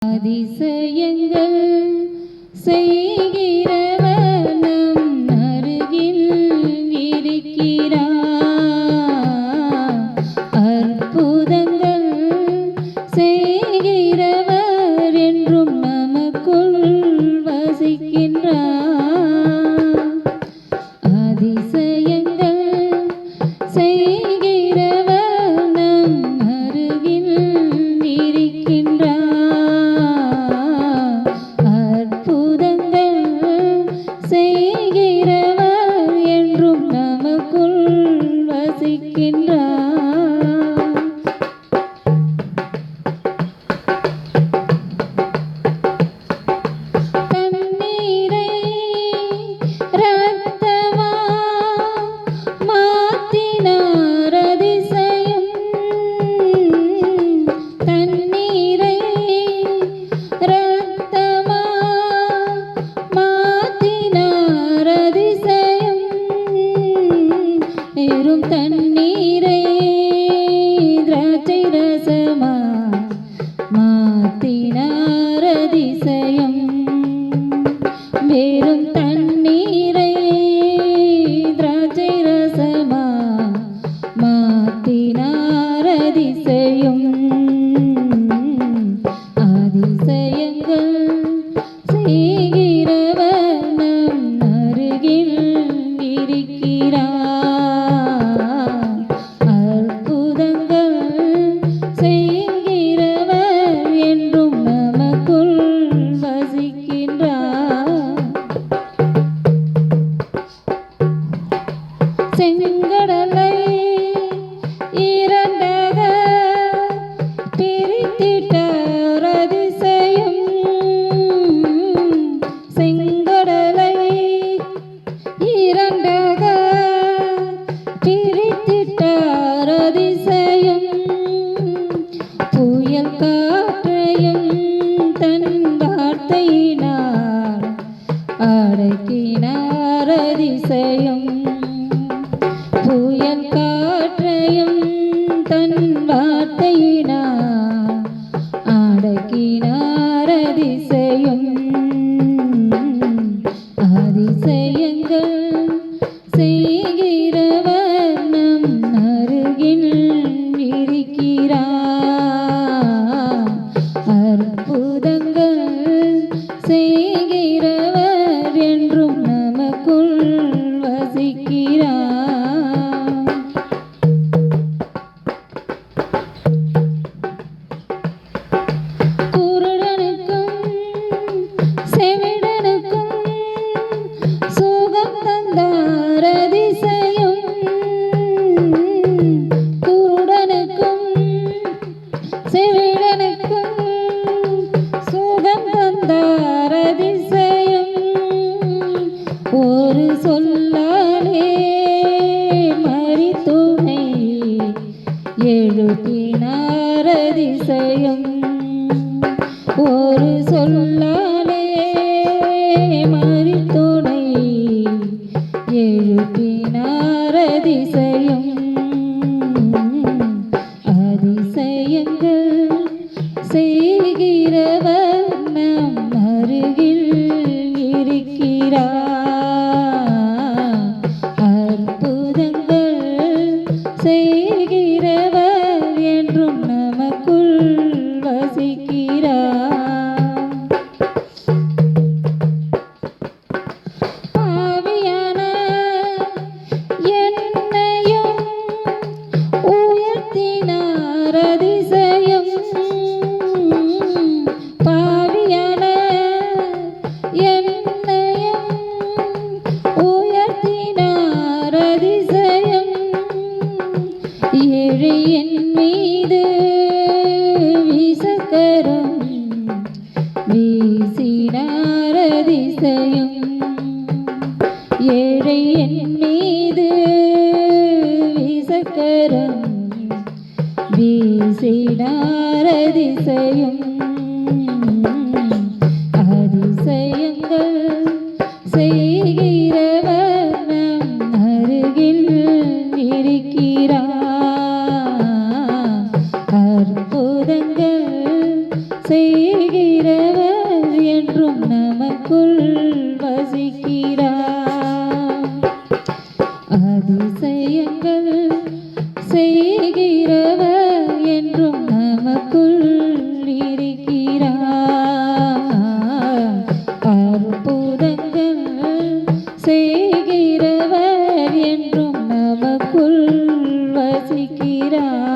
அதிசயங்கள் செய்கிறவர் நம் அருகில் இருக்கிறார். அற்புதங்கள் செய்கிறவர் என்றும் நமக்குள் வசிக்கின்றார். அதிசயங்கள் செய்கிறவர் நம் அருகில் இருக்கின்றார். செய்கிறவர் என்றும் நமக்குள் வசிக்கின்றார். தண்ணீரை இரத்தமா மாற்றினார் அதிசயம். தண்ணீரை இரத்தமா வெறும் தண்ணீரை திராட்சை ரசமா மாற்றினார் அதிசயம். வெறும் தண்ணீரை திராட்சை ரசமா மாற்றினார் அதிசயம். அதிசயங்கள் செய்கிறவர் நம் அருகில் இருக்கிறார். செங்கடலை இரண்டாக பிரித்திட்டார் அதிசயம். செங்கடலை இரண்டாக பிரித்திட்டார் அதிசயம். புயல் காற்றையும் தன் வார்த்தையினார் அடக்கினார் அதிசயம். புயல் காற்றையும் தன் வார்த்தையினார் அடக்கினார் அதிசயம். அதிசயங்கள் செய்கிறவர் நம் அருகில் இருக்கிறார். அற்புதங்கள் செய்கிறவர் என்றும் நமக்குள் வசிக்கிறார். ஒரு சொல்லாலே மரித்தோனை எழுப்பினார் அதிசயம். ஒரு சொல்லாலே மரித்தோனை எழுப்பினார் அதிசயம். அதிசயங்கள் செய்கிறவர் நம் அருகில் இருக்கிறார். செய்கிறவர் என்றும் நமக்குள் வசிக்கிறார். பாவியான என்னையும் உயர்த்தினார் அதிசயம். பாவியான என்னையும் உயர்த்தினார் அதிசயம். ஏழை என் மீது வீசக்கரம் வீசினார் அதிசயம். ஏழை என் மீது வீசக்கரம் வீசினார் அதிசயம். அதிசயங்கள் செய்கிறவர் நம் அருகில் இருக்கிறார். அற்புதங்கள் செய்கிற செய்கிறவர் என்றும் நமக்குள் வசிக்கிறார். அதிசயங்கள் செய்கிறவர் என்றும் நமக்குள் இருக்கிறார். அற்புதங்கள் செய்கிறவர் என்றும் நமக்குள் வசிக்கிறார்.